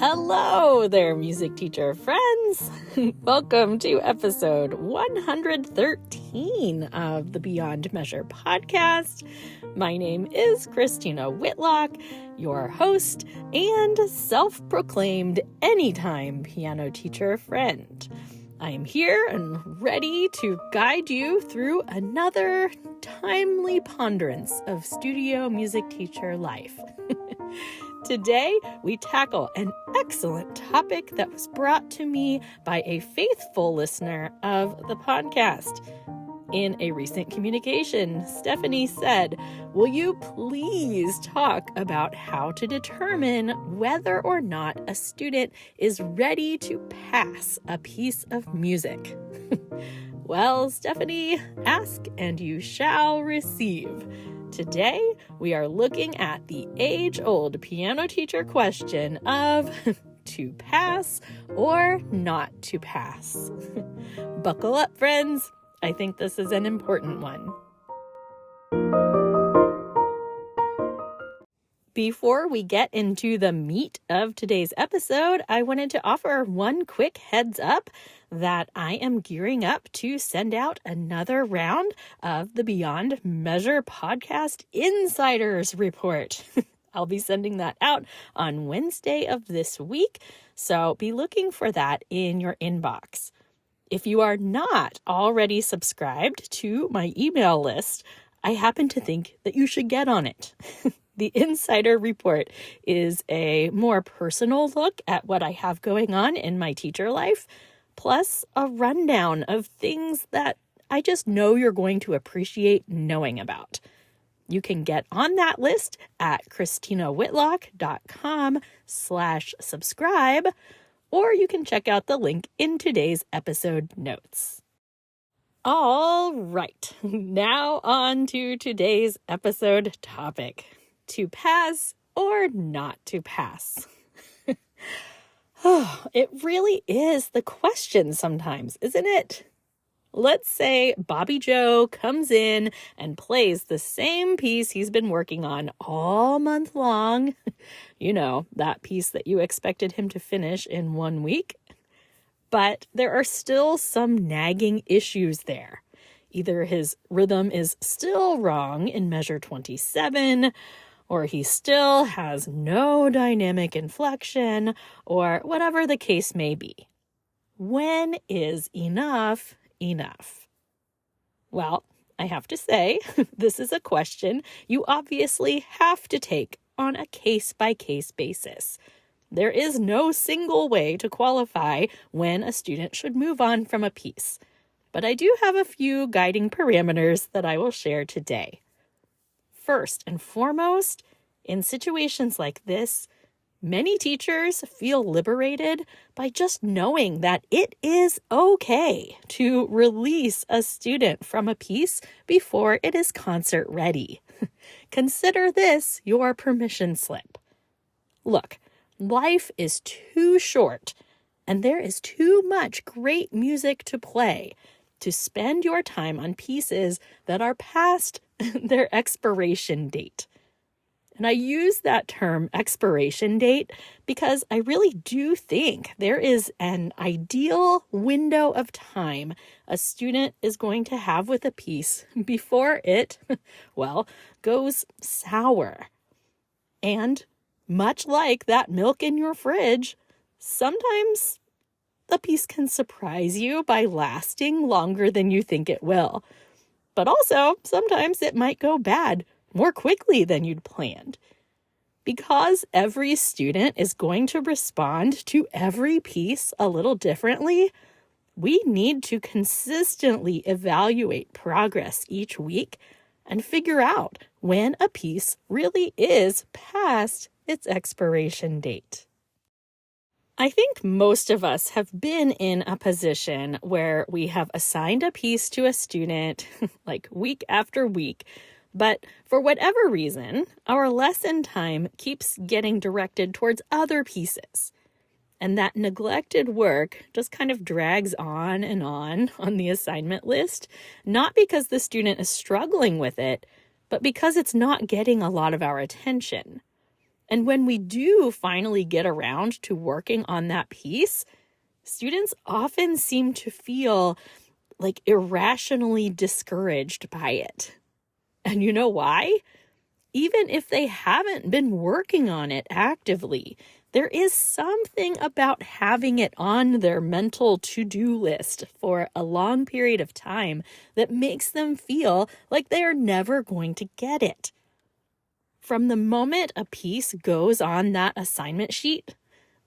Hello there, music teacher friends. Welcome to episode 113 of the Beyond Measure podcast. My name is Christina Whitlock, your host and self-proclaimed anytime piano teacher friend. I am here and ready to guide you through another timely ponderance of studio music teacher life. Today, we tackle an excellent topic that was brought to me by a faithful listener of the podcast. In a recent communication, Stephanie said, "Will you please talk about how to determine whether or not a student is ready to pass a piece of music?" Well, Stephanie, ask and you shall receive. Today, we are looking at the age-old piano teacher question of to pass or not to pass. Buckle up, friends. I think this is an important one. Before we get into the meat of today's episode, I wanted to offer one quick heads up that I am gearing up to send out another round of the Beyond Measure podcast Insiders Report. I'll be sending that out on Wednesday of this week, so be looking for that in your inbox. If you are not already subscribed to my email list, I happen to think that you should get on it. The Insider Report is a more personal look at what I have going on in my teacher life, plus a rundown of things that I just know you're going to appreciate knowing about. You can get on that list at christinawhitlock.com/subscribe, or you can check out the link in today's episode notes. All right, now on to today's episode topic. To pass or not to pass? It really is the question sometimes, isn't it? Let's say Bobby Joe comes in and plays the same piece he's been working on all month long. You know, that piece that you expected him to finish in 1 week. But there are still some nagging issues there. Either his rhythm is still wrong in measure 27, or he still has no dynamic inflection, or whatever the case may be. When is enough enough? Well, I have to say, this is a question you obviously have to take on a case-by-case basis. There is no single way to qualify when a student should move on from a piece, but I do have a few guiding parameters that I will share today. First and foremost, in situations like this, many teachers feel liberated by just knowing that it is okay to release a student from a piece before it is concert ready. Consider this your permission slip. Look, life is too short, and there is too much great music to play to spend your time on pieces that are past their expiration date. And I use that term expiration date because I really do think there is an ideal window of time a student is going to have with a piece before it, goes sour. And much like that milk in your fridge, sometimes the piece can surprise you by lasting longer than you think it will. But also, sometimes it might go bad more quickly than you'd planned. Because every student is going to respond to every piece a little differently, we need to consistently evaluate progress each week and figure out when a piece really is past its expiration date. I think most of us have been in a position where we have assigned a piece to a student like week after week, but for whatever reason, our lesson time keeps getting directed towards other pieces. And that neglected work just kind of drags on the assignment list, not because the student is struggling with it, but because it's not getting a lot of our attention. And when we do finally get around to working on that piece, students often seem to feel like irrationally discouraged by it. And you know why? Even if they haven't been working on it actively, there is something about having it on their mental to-do list for a long period of time that makes them feel like they are never going to get it. From the moment a piece goes on that assignment sheet,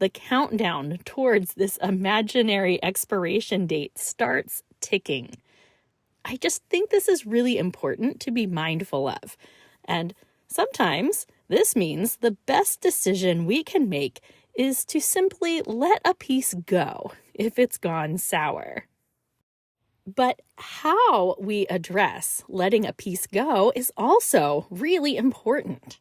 the countdown towards this imaginary expiration date starts ticking. I just think this is really important to be mindful of. And sometimes this means the best decision we can make is to simply let a piece go if it's gone sour. But how we address letting a piece go is also really important.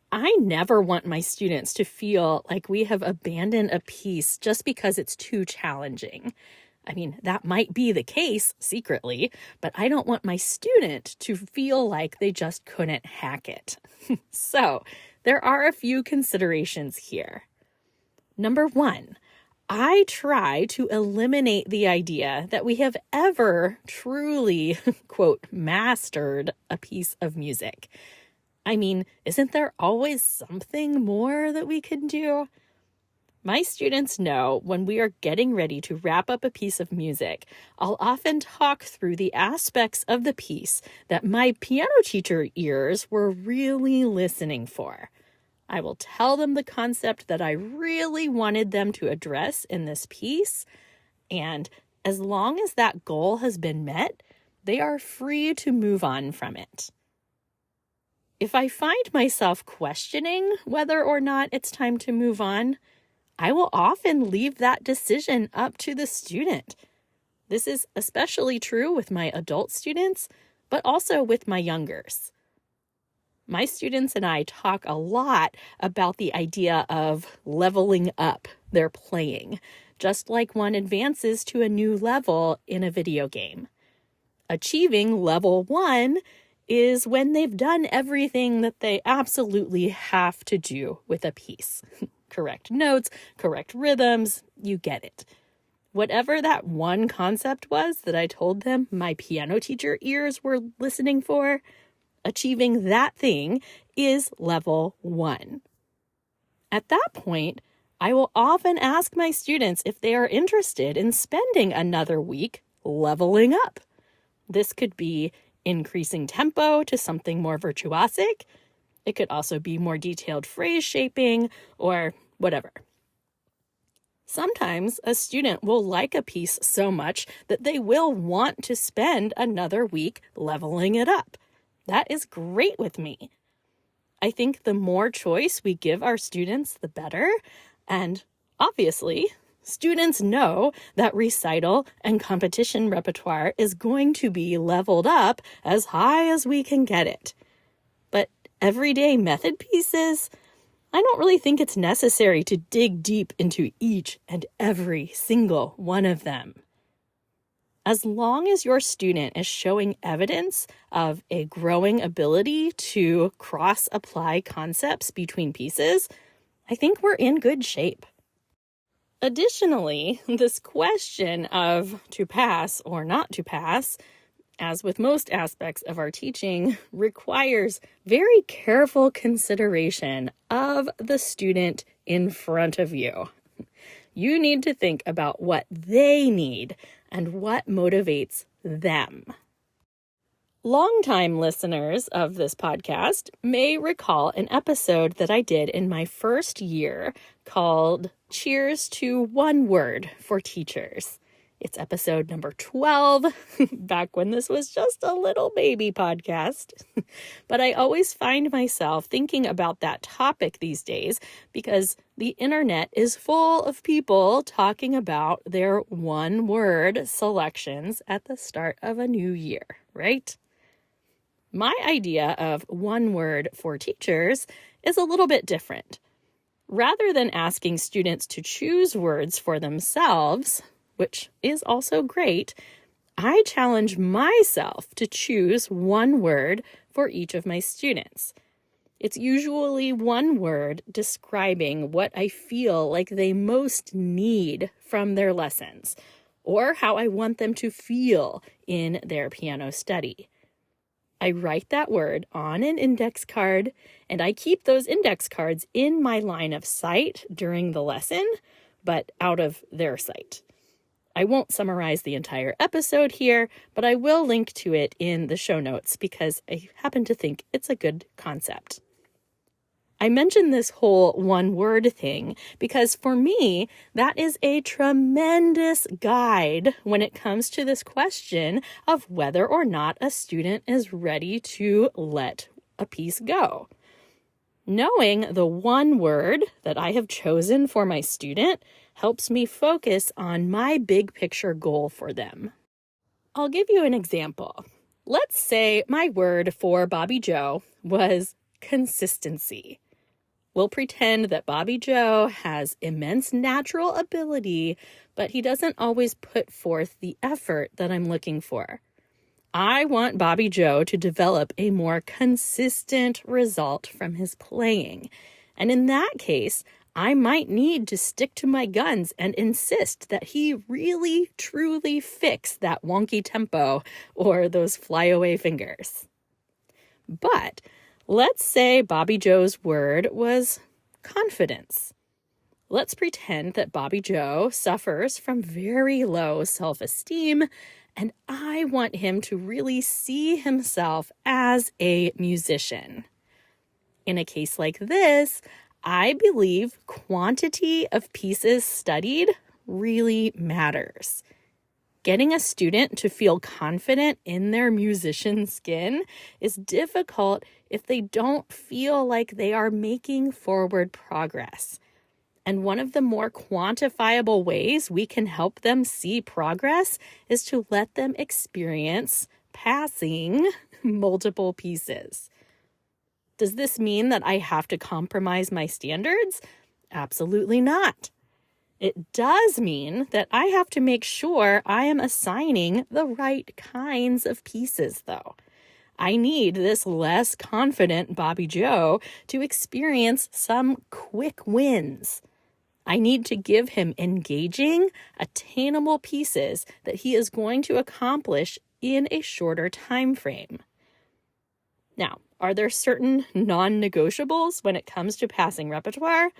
I never want my students to feel like we have abandoned a piece just because it's too challenging. I mean, that might be the case secretly, but I don't want my student to feel like they just couldn't hack it. So, there are a few considerations here. Number one, I try to eliminate the idea that we have ever truly, quote, mastered a piece of music. I mean, isn't there always something more that we can do? My students know when we are getting ready to wrap up a piece of music, I'll often talk through the aspects of the piece that my piano teacher ears were really listening for. I will tell them the concept that I really wanted them to address in this piece, and as long as that goal has been met, they are free to move on from it. If I find myself questioning whether or not it's time to move on, I will often leave that decision up to the student. This is especially true with my adult students, but also with my youngers. My students and I talk a lot about the idea of leveling up their playing, just like one advances to a new level in a video game. Achieving level 1 is when they've done everything that they absolutely have to do with a piece. Correct notes, correct rhythms, you get it. Whatever that one concept was that I told them my piano teacher ears were listening for, achieving that thing is level 1. At that point, I will often ask my students if they are interested in spending another week leveling up. This could be increasing tempo to something more virtuosic. It could also be more detailed phrase shaping or whatever. Sometimes a student will like a piece so much that they will want to spend another week leveling it up. That is great with me. I think the more choice we give our students, the better. And obviously, students know that recital and competition repertoire is going to be leveled up as high as we can get it. But everyday method pieces, I don't really think it's necessary to dig deep into each and every single one of them. As long as your student is showing evidence of a growing ability to cross-apply concepts between pieces, I think we're in good shape. Additionally, this question of to pass or not to pass, as with most aspects of our teaching, requires very careful consideration of the student in front of you. You need to think about what they need and what motivates them. Longtime listeners of this podcast may recall an episode that I did in my first year called Cheers to One Word for Teachers. It's episode number 12, back when this was just a little baby podcast. But I always find myself thinking about that topic these days because the internet is full of people talking about their one-word selections at the start of a new year, right? My idea of one word for teachers is a little bit different. Rather than asking students to choose words for themselves, which is also great, I challenge myself to choose one word for each of my students. It's usually one word describing what I feel like they most need from their lessons, or how I want them to feel in their piano study. I write that word on an index card, and I keep those index cards in my line of sight during the lesson, but out of their sight. I won't summarize the entire episode here, but I will link to it in the show notes because I happen to think it's a good concept. I mentioned this whole one word thing because for me, that is a tremendous guide when it comes to this question of whether or not a student is ready to let a piece go. Knowing the one word that I have chosen for my student helps me focus on my big picture goal for them. I'll give you an example. Let's say my word for Bobby Joe was consistency. We'll pretend that Bobby Joe has immense natural ability, but he doesn't always put forth the effort that I'm looking for. I want Bobby Joe to develop a more consistent result from his playing. And in that case, I might need to stick to my guns and insist that he really, truly fix that wonky tempo or those flyaway fingers. But let's say Bobby Joe's word was confidence. Let's pretend that Bobby Joe suffers from very low self-esteem, and I want him to really see himself as a musician. In a case like this, I believe quantity of pieces studied really matters. Getting a student to feel confident in their musician skin is difficult if they don't feel like they are making forward progress. And one of the more quantifiable ways we can help them see progress is to let them experience passing multiple pieces. Does this mean that I have to compromise my standards? Absolutely not. It does mean that I have to make sure I am assigning the right kinds of pieces, though. I need this less confident Bobby Joe to experience some quick wins. I need to give him engaging, attainable pieces that he is going to accomplish in a shorter time frame. Now, are there certain non-negotiables when it comes to passing repertoire?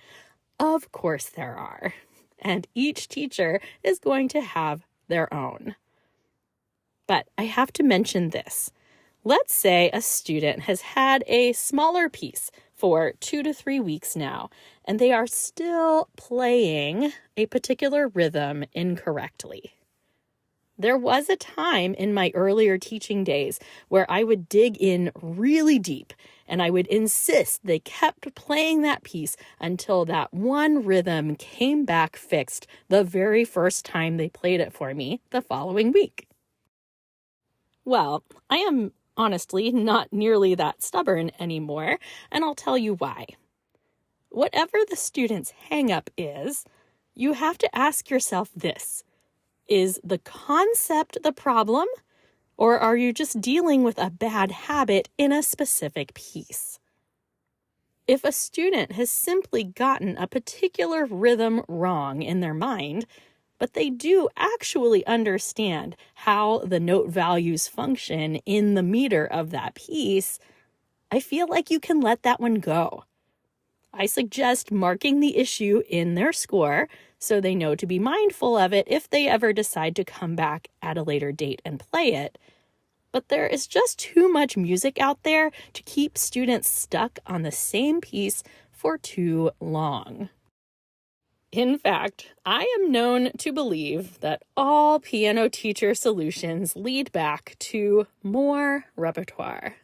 Of course there are. And each teacher is going to have their own. But I have to mention this. Let's say a student has had a smaller piece for 2 to 3 weeks now, and they are still playing a particular rhythm incorrectly. There was a time in my earlier teaching days where I would dig in really deep and I would insist they kept playing that piece until that one rhythm came back fixed the very first time they played it for me the following week. Well, I am honestly not nearly that stubborn anymore, and I'll tell you why. Whatever the student's hang-up is, you have to ask yourself this. Is the concept the problem, or are you just dealing with a bad habit in a specific piece? If a student has simply gotten a particular rhythm wrong in their mind, but they do actually understand how the note values function in the meter of that piece, I feel like you can let that one go. I suggest marking the issue in their score so they know to be mindful of it if they ever decide to come back at a later date and play it. But there is just too much music out there to keep students stuck on the same piece for too long. In fact, I am known to believe that all piano teacher solutions lead back to more repertoire.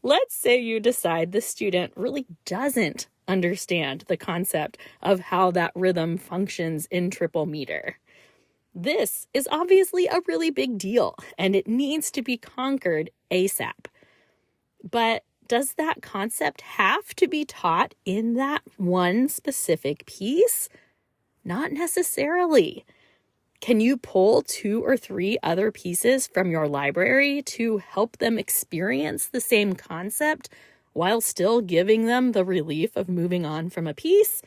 Let's say you decide the student really doesn't understand the concept of how that rhythm functions in triple meter. This is obviously a really big deal, and it needs to be conquered ASAP. But does that concept have to be taught in that one specific piece? Not necessarily. Can you pull 2 or 3 other pieces from your library to help them experience the same concept while still giving them the relief of moving on from a piece?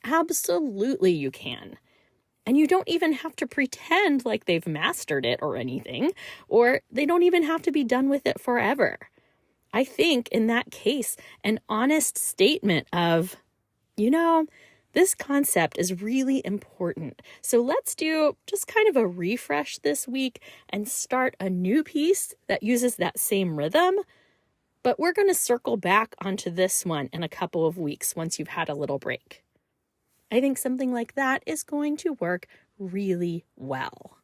Absolutely you can. And you don't even have to pretend like they've mastered it or anything, or they don't even have to be done with it forever. I think in that case, an honest statement of, this concept is really important. So let's do just kind of a refresh this week and start a new piece that uses that same rhythm. But we're going to circle back onto this one in a couple of weeks once you've had a little break. I think something like that is going to work really well.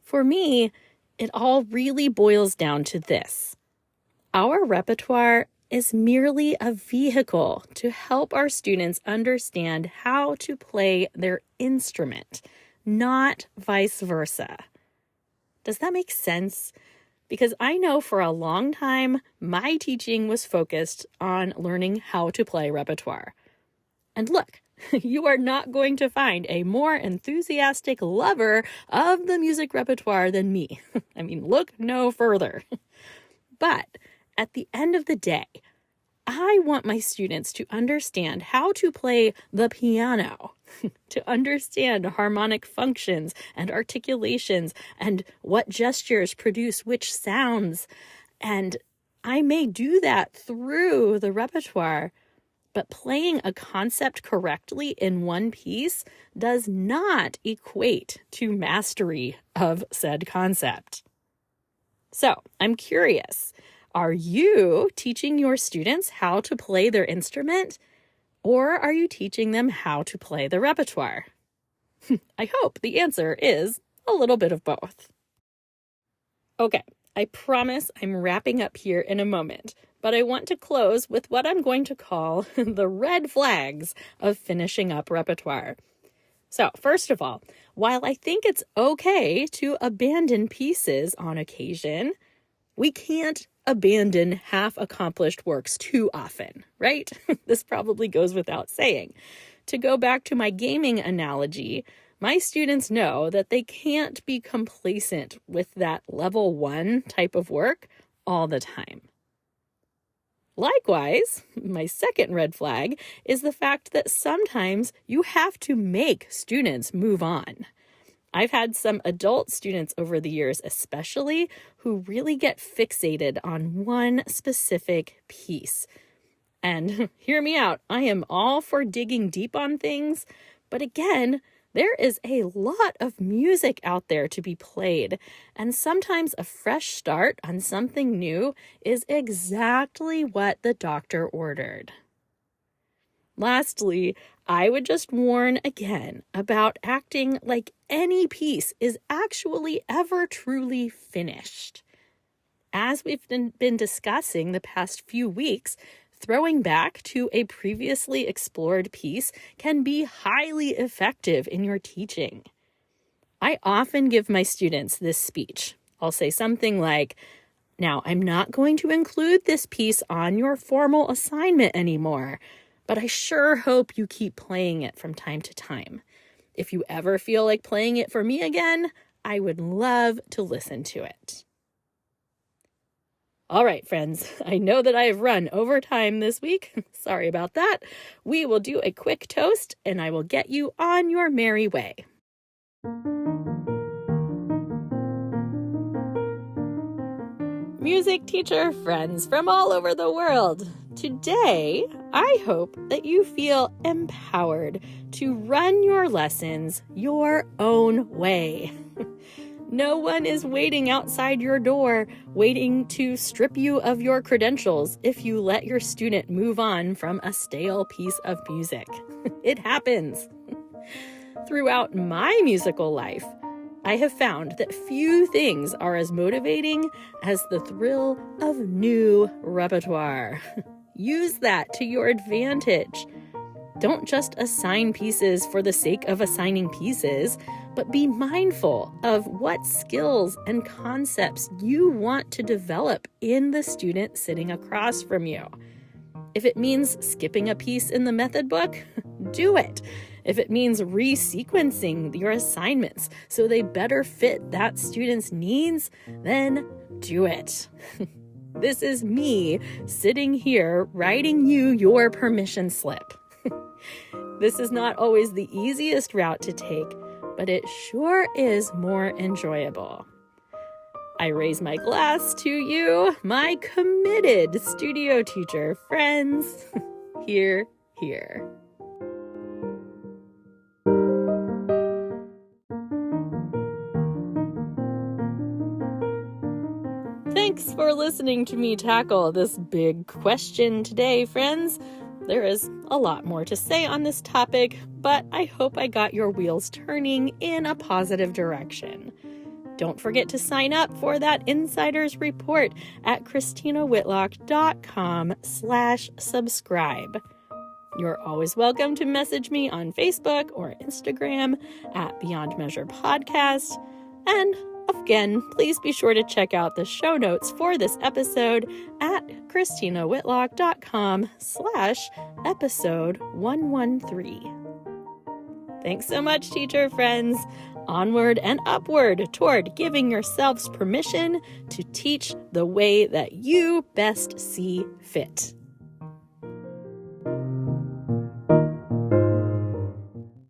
For me, it all really boils down to this. Our repertoire is merely a vehicle to help our students understand how to play their instrument, not vice versa. Does that make sense? Because I know for a long time, my teaching was focused on learning how to play repertoire. And look, you are not going to find a more enthusiastic lover of the music repertoire than me. I mean, look no further. But at the end of the day, I want my students to understand how to play the piano, to understand harmonic functions and articulations and what gestures produce which sounds. And I may do that through the repertoire, but playing a concept correctly in one piece does not equate to mastery of said concept. So I'm curious, are you teaching your students how to play their instrument, or are you teaching them how to play the repertoire? I hope the answer is a little bit of both. Okay, I promise I'm wrapping up here in a moment, but I want to close with what I'm going to call the red flags of finishing up repertoire. So, first of all, while I think it's okay to abandon pieces on occasion, we can't abandon half-accomplished works too often, right? This probably goes without saying. To go back to my gaming analogy, my students know that they can't be complacent with that level 1 type of work all the time. Likewise, my second red flag is the fact that sometimes you have to make students move on. I've had some adult students over the years, especially, who really get fixated on one specific piece. And hear me out, I am all for digging deep on things, but again, there is a lot of music out there to be played, and sometimes a fresh start on something new is exactly what the doctor ordered. Lastly, I would just warn again about acting like any piece is actually ever truly finished. As we've been discussing the past few weeks, throwing back to a previously explored piece can be highly effective in your teaching. I often give my students this speech. I'll say something like, "Now, I'm not going to include this piece on your formal assignment anymore, but I sure hope you keep playing it from time to time. If you ever feel like playing it for me again, I would love to listen to it." All right, friends, I know that I have run over time this week. Sorry about that. We will do a quick toast, and I will get you on your merry way. Music teacher friends from all over the world, today I hope that you feel empowered to run your lessons your own way. No one is waiting outside your door, waiting to strip you of your credentials if you let your student move on from a stale piece of music. It happens. Throughout my musical life, I have found that few things are as motivating as the thrill of new repertoire. Use that to your advantage. Don't just assign pieces for the sake of assigning pieces, but be mindful of what skills and concepts you want to develop in the student sitting across from you. If it means skipping a piece in the method book, do it. If it means resequencing your assignments so they better fit that student's needs, then do it. This is me sitting here writing you your permission slip. This is not always the easiest route to take, but it sure is more enjoyable. I raise my glass to you, my committed studio teacher friends. Hear, hear. Thanks for listening to me tackle this big question today, friends. There is a lot more to say on this topic, but I hope I got your wheels turning in a positive direction. Don't forget to sign up for that insider's report at christinawhitlock.com/subscribe. You're always welcome to message me on Facebook or Instagram at Beyond Measure Podcast. And again, please be sure to check out the show notes for this episode at christinawhitlock.com/episode 113. Thanks so much, teacher friends. Onward and upward toward giving yourselves permission to teach the way that you best see fit.